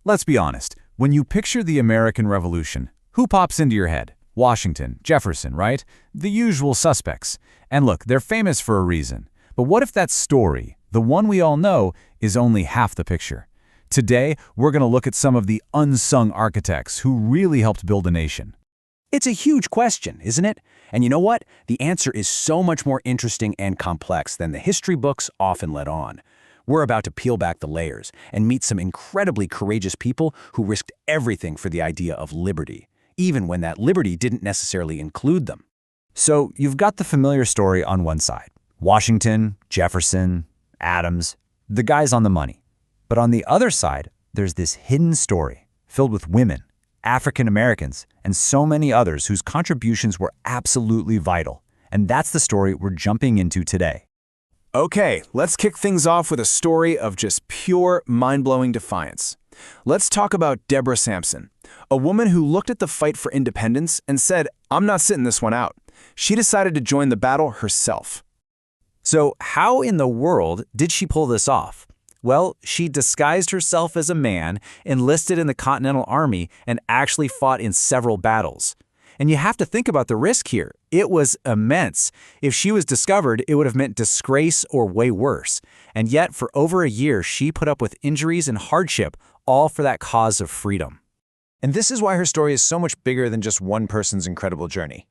Let's be honest, when you picture the American Revolution, who pops into your head? Washington, Jefferson, right? The usual suspects. And look, they're famous for a reason. But what if that story, the one we all know, is only half the picture? Today, we're going to look at some of the unsung architects who really helped build a nation. It's a huge question, isn't it? And you know what? The answer is so much more interesting and complex than the history books often let on. We're about to peel back the layers and meet some incredibly courageous people who risked everything for the idea of liberty, even when that liberty didn't necessarily include them. So you've got the familiar story on one side. Washington, Jefferson, Adams, the guys on the money. But on the other side, there's this hidden story filled with women, African Americans, and so many others whose contributions were absolutely vital. And that's the story we're jumping into today. Okay, let's kick things off with a story of just pure, mind-blowing defiance. Let's talk about Deborah Sampson, a woman who looked at the fight for independence and said, "I'm not sitting this one out." She decided to join the battle herself. So how in the world did she pull this off? Well, she disguised herself as a man, enlisted in the Continental Army, and actually fought in several battles. And you have to think about the risk here. It was immense. If she was discovered, it would have meant disgrace or way worse. And yet, for over a year, she put up with injuries and hardship, all for that cause of freedom. And this is why her story is so much bigger than just one person's incredible journey.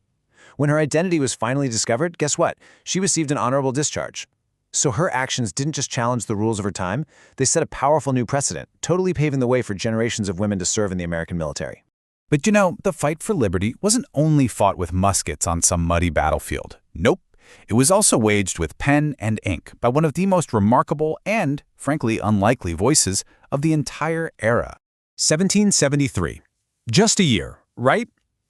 When her identity was finally discovered, guess what? She received an honorable discharge. So her actions didn't just challenge the rules of her time, they set a powerful new precedent, totally paving the way for generations of women to serve in the American military. But you know, the fight for liberty wasn't only fought with muskets on some muddy battlefield. Nope. It was also waged with pen and ink by one of the most remarkable and, frankly, unlikely voices of the entire era. 1773. Just a year, right?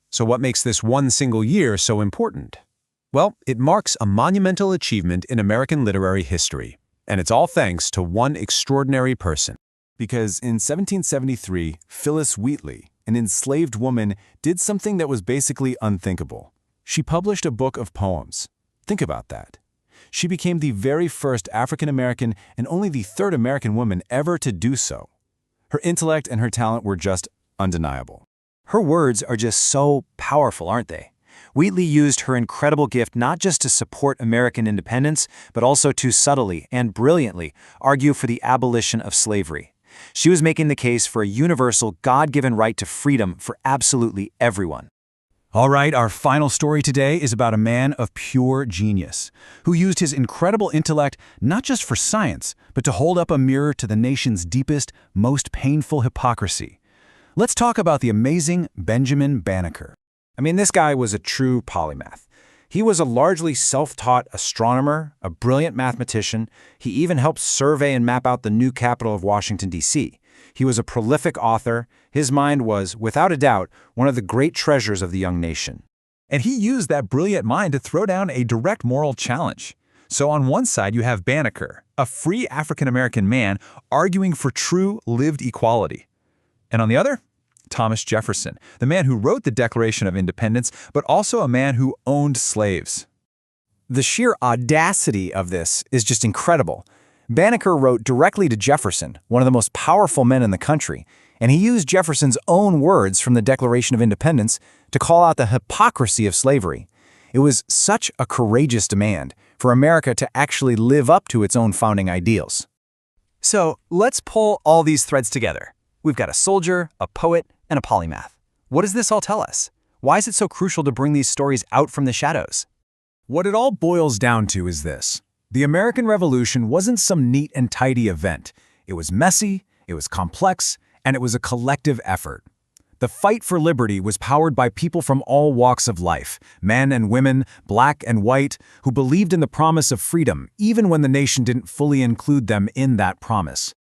So what makes this one single year so important? Well, it marks a monumental achievement in American literary history, and it's all thanks to one extraordinary person. Because in 1773, Phyllis Wheatley, an enslaved woman, did something that was basically unthinkable. She published a book of poems. Think about that. She became the very first African-American and only the third American woman ever to do so. Her intellect and her talent were just undeniable. Her words are just so powerful, aren't they? Wheatley used her incredible gift not just to support American independence, but also to subtly and brilliantly argue for the abolition of slavery. She was making the case for a universal, God-given right to freedom for absolutely everyone. All right, our final story today is about a man of pure genius, who used his incredible intellect not just for science, but to hold up a mirror to the nation's deepest, most painful hypocrisy. Let's talk about the amazing Benjamin Banneker. I mean, this guy was a true polymath. He was a largely self-taught astronomer, a brilliant mathematician. He even helped survey and map out the new capital of Washington, D.C. He was a prolific author. His mind was, without a doubt, one of the great treasures of the young nation. And he used that brilliant mind to throw down a direct moral challenge. So on one side, you have Banneker, a free African-American man arguing for true lived equality. And on the other, Thomas Jefferson, the man who wrote the Declaration of Independence, but also a man who owned slaves. The sheer audacity of this is just incredible. Banneker wrote directly to Jefferson, one of the most powerful men in the country, and he used Jefferson's own words from the Declaration of Independence to call out the hypocrisy of slavery. It was such a courageous demand for America to actually live up to its own founding ideals. So let's pull all these threads together. We've got a soldier, a poet, and a polymath. What does this all tell us? Why is it so crucial to bring these stories out from the shadows? What it all boils down to is this. The American Revolution wasn't some neat and tidy event. It was messy, it was complex, and it was a collective effort. The fight for liberty was powered by people from all walks of life, men and women, black and white, who believed in the promise of freedom, even when the nation didn't fully include them in that promise.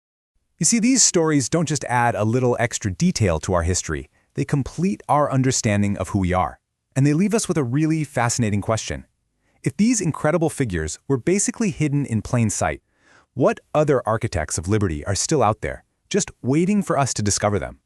You see, these stories don't just add a little extra detail to our history, they complete our understanding of who we are. And they leave us with a really fascinating question. If these incredible figures were basically hidden in plain sight, what other architects of liberty are still out there, just waiting for us to discover them?